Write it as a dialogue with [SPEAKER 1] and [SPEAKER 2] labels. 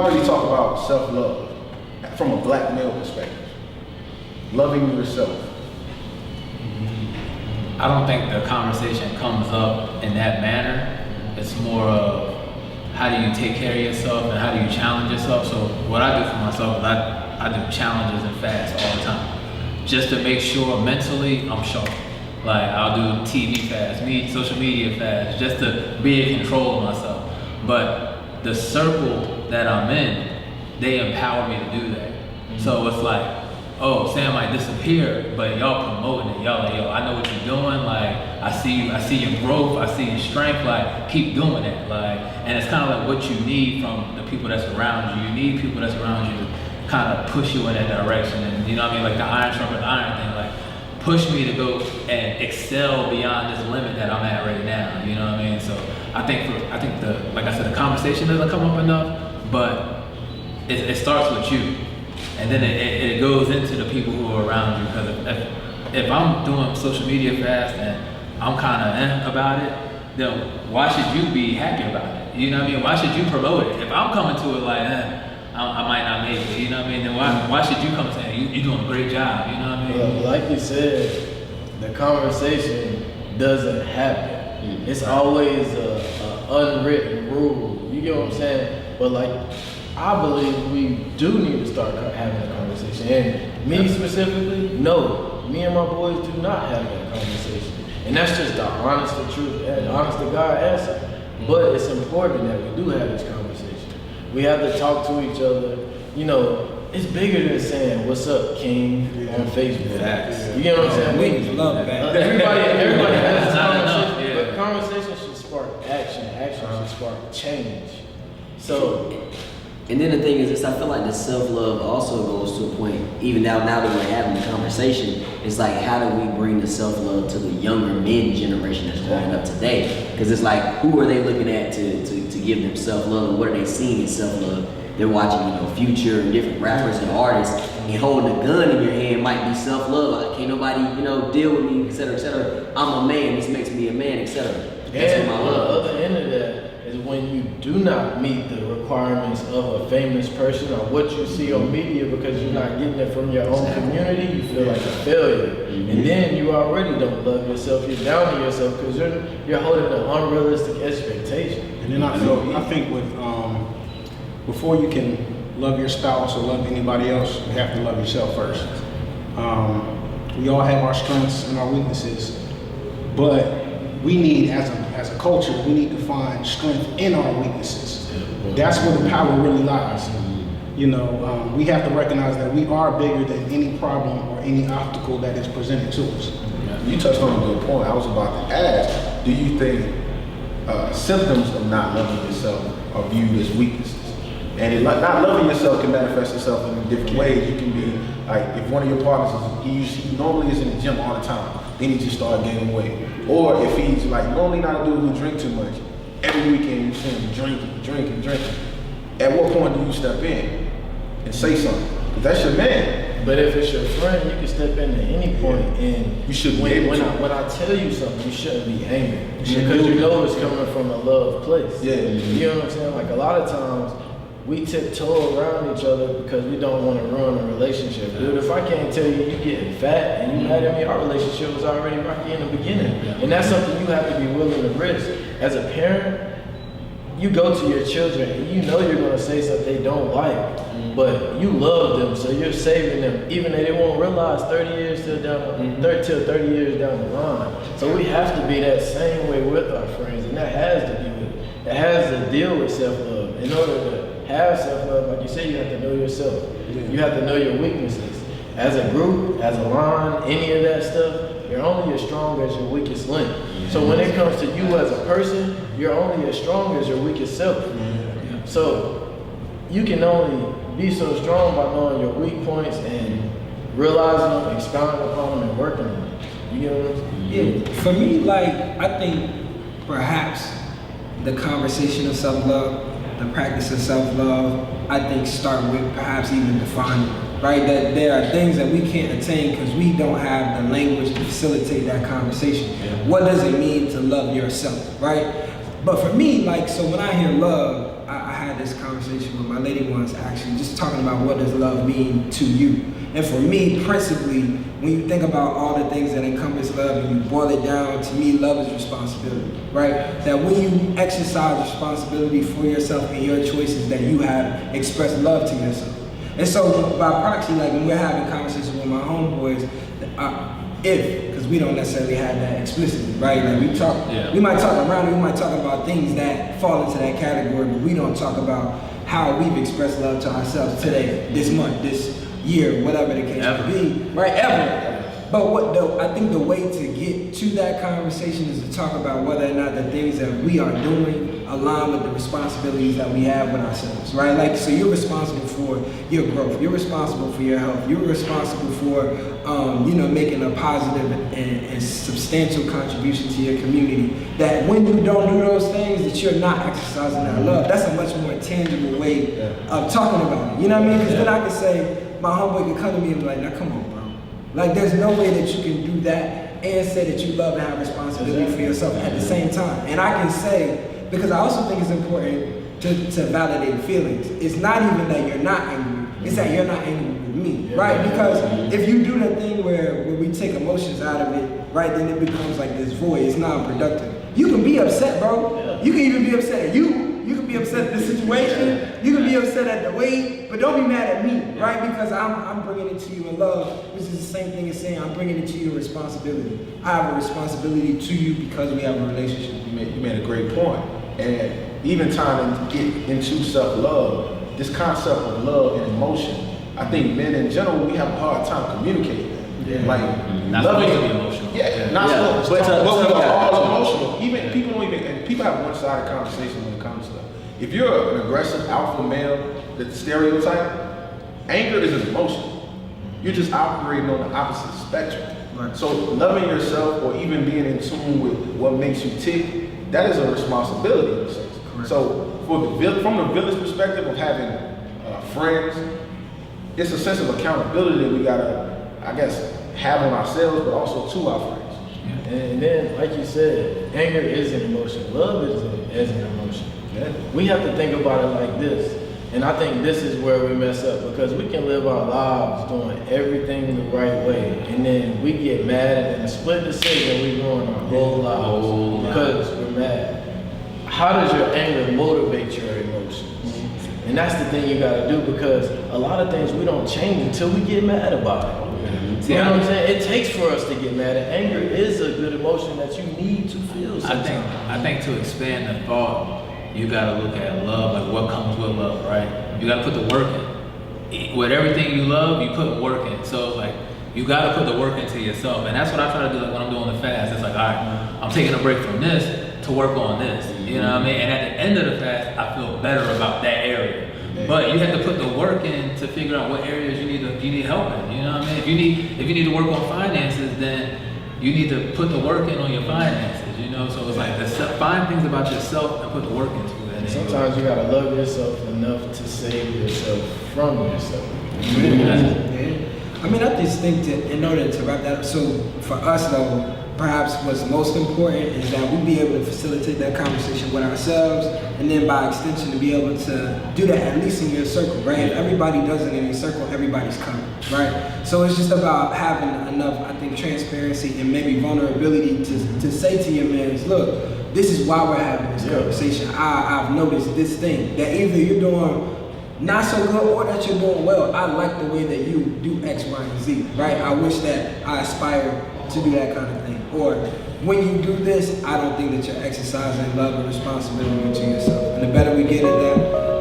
[SPEAKER 1] already talked about self-love from a black male perspective. Loving yourself.
[SPEAKER 2] I don't think the conversation comes up in that manner. It's more of how do you take care of yourself and how do you challenge yourself. So what I do for myself is I do challenges and fasts all the time, just to make sure mentally I'm sharp. Like I'll do TV fast, social media fast, just to be in control of myself. But the circle that I'm in, they empower me to do that. So it's like, oh, Sam might disappear, but y'all promoting it. Y'all like, yo, I know what you're doing. Like, I see your growth, I see your strength. Like, keep doing it. Like, and it's kind of like what you need from the people that's around you. You need people that's around you to kind of push you in that direction. And you know what I mean? Like the iron sharpens iron thing. Like, push me to go and excel beyond this limit that I'm at right now. You know what I mean? So I think like I said, the conversation doesn't come up enough, but it starts with you. And then it goes into the people who are around you. Because if I'm doing social media fast and I'm kind of about it, then why should you be happy about it? You know what I mean? Why should you promote it? If I'm coming to it like, I might not make it, you know what I mean? Then why should you come and say, you're doing a great job, you know what I mean?
[SPEAKER 3] Well, like you said, the conversation doesn't happen. It's always a unwritten rule. You get what I'm saying? But like, I believe we do need to start having a conversation. And me specifically, no, me and my boys do not have that conversation. And that's just the honest to truth, honest to God answer. But it's important that we do have this conversation. We have to talk to each other. You know, it's bigger than saying, "What's up, King?" on Facebook.
[SPEAKER 4] Facts.
[SPEAKER 3] You get what I'm saying?
[SPEAKER 4] We love that.
[SPEAKER 3] Everybody has this
[SPEAKER 2] Not
[SPEAKER 3] conversation,
[SPEAKER 2] enough, yeah.
[SPEAKER 3] but conversation should spark action. Action should spark change. So.
[SPEAKER 5] And then the thing is, I feel like the self-love also goes to a point, even now that we're having the conversation, it's like, how do we bring the self-love to the younger men generation that's growing up today? Because it's like, who are they looking at to give them self-love, and what are they seeing in self-love? They're watching, Future and different rappers and artists, and holding a gun in your hand might be self-love. Like, can't nobody, deal with me, et cetera, et cetera. I'm a man, this makes me a man, et cetera.
[SPEAKER 3] And on the other end of that is when you do not meet the requirements of a famous person or what you see on media because you're not getting it from your own community, you feel like a failure. And then you already don't love yourself, you're down to yourself because you're holding an unrealistic expectation.
[SPEAKER 6] And then I think with before you can love your spouse or love anybody else, you have to love yourself first. We all have our strengths and our weaknesses, but we need, as a culture, we need to find strength in our weaknesses. That's where the power really lies. We have to recognize that we are bigger than any problem or any obstacle that is presented to us.
[SPEAKER 1] You touched on a good point. I was about to ask, do you think symptoms of not loving yourself are viewed as weaknesses? And not loving yourself can manifest itself in different ways. You can be like, if one of your partners he normally is in the gym all the time, then he just started gaining weight. Or if he's like normally not a dude who drink too much, every weekend you see him drinking. At what point do you step in and say something? Because that's your man.
[SPEAKER 3] But if it's your friend, you can step in at any point, and
[SPEAKER 1] you should when
[SPEAKER 3] I tell you something, you shouldn't be angry because you know it's coming from a love place.
[SPEAKER 1] Yeah.
[SPEAKER 3] You know what I'm saying? Like a lot of times we tiptoe around each other because we don't want to ruin a relationship. Dude, if I can't tell you getting fat and you mad at me, our relationship was already rocky in the beginning. And that's something you have to be willing to risk. As a parent, you go to your children and you know you're going to say something they don't like, but you love them, so you're saving them, even though they won't realize 30 years till 30 years down the line. So we have to be that same way with our friends, and that has to deal with self-love. In order to have self-love, like you said, you have to know yourself. You have to know your weaknesses. As a group, as a line, any of that stuff, you're only as strong as your weakest link. So when it comes to you as a person, you're only as strong as your weakest self. So you can only be so strong by knowing your weak points and realizing them, expounding upon them, and working on them. You get what I'm saying?
[SPEAKER 4] Yeah. For me, I think perhaps the conversation of self-love, the practice of self-love, I think start with perhaps even defining, right? That there are things that we can't attain because we don't have the language to facilitate that conversation. What does it mean to love yourself, right? But for me, so when I hear love, I had this conversation with my lady once, actually, just talking about what does love mean to you. And for me, principally, when you think about all the things that encompass love and you boil it down, to me, love is responsibility, right? That when you exercise responsibility for yourself and your choices, that you have expressed love to yourself. And so by proxy, like when we're having conversations with my homeboys, because we don't necessarily have that explicitly, right? Like we might talk around it, we might talk about things that fall into that category, but we don't talk about how we've expressed love to ourselves today, this month, this year, whatever the case may be, right? Ever. But I think the way to get to that conversation is to talk about whether or not the things that we are doing align with the responsibilities that we have with ourselves, right? Like, so you're responsible for your growth, you're responsible for your health, you're responsible for, making a positive and substantial contribution to your community. That when you don't do those things, that you're not exercising that love. That's a much more tangible way of talking about it. You know what I mean? Because then I can say, my homeboy can come to me and be like, now come on, bro. Like, there's no way that you can do that and say that you love and have responsibility for yourself at the same time. And I can say, because I also think it's important to validate feelings. It's not even that you're not angry, it's that you're not angry with me, right? Because if you do that thing where we take emotions out of it, right, then it becomes like this void, it's non-productive. You can be upset, bro. You can even be upset at you. You can be upset at the situation. You can be upset at the weight, but don't be mad at me, right? Because I'm bringing it to you in love, which is the same thing as saying I'm bringing it to you in responsibility. I have a responsibility to you because we have a relationship.
[SPEAKER 1] You made a great point. And even trying to get into self-love, this concept of love and emotion, I think men in general, we have a hard time communicating that. Like,
[SPEAKER 2] not supposed to be emotional.
[SPEAKER 1] Not supposed to, but we are all emotional. Even people don't even, and people have one-sided conversation when it comes to that. If you're an aggressive alpha male, the stereotype, anger is an emotion. You're just operating on the opposite spectrum.
[SPEAKER 4] Right.
[SPEAKER 1] So loving yourself or even being in tune with what makes you tick, that is a responsibility in a sense.
[SPEAKER 4] Correct.
[SPEAKER 1] So from the village perspective of having friends, it's a sense of accountability that we gotta, I guess, have on ourselves, but also to our friends.
[SPEAKER 3] And then, like you said, anger is an emotion. Love is an emotion.
[SPEAKER 1] Yeah.
[SPEAKER 3] We have to think about it like this. And I think this is where we mess up, because we can live our lives doing everything the right way, and then we get mad, and in a split decision we ruin our whole lives because we're mad. How does your anger motivate your emotions? And that's the thing you gotta do, because a lot of things we don't change until we get mad about it. You know what I'm saying? It takes for us to get mad, and anger is a good emotion that you need to feel sometimes.
[SPEAKER 2] I think to expand the thought, you gotta look at love, like what comes with love, right? You gotta put the work in. With everything you love, you put work in. So like, you gotta put the work into yourself. And that's what I try to do, like when I'm doing the fast. It's like, all right, I'm taking a break from this to work on this. You know what I mean? And at the end of the fast, I feel better about that area. But you have to put the work in to figure out what areas you need help in. You know what I mean? If you need to work on finances, then you need to put the work in on your finances. You know, so it's like find things about yourself and put the work into it.
[SPEAKER 3] And sometimes you gotta love yourself enough to save yourself from yourself.
[SPEAKER 4] I mean, I just think that in order to wrap that up, so for us though, perhaps what's most important is that we be able to facilitate that conversation with ourselves, and then by extension to be able to do that at least in your circle, right? If everybody does it in your circle, everybody's covered, right? So it's just about having enough, I think, transparency and maybe vulnerability to say to your mans, look, this is why we're having this conversation. I've noticed this thing, that either you're doing not so good or that you're doing well. I like the way that you do X, Y, and Z, right? I wish that I aspire to do that kind of thing. Or when you do this, I don't think that you're exercising love and responsibility to yourself. And the better we get at that,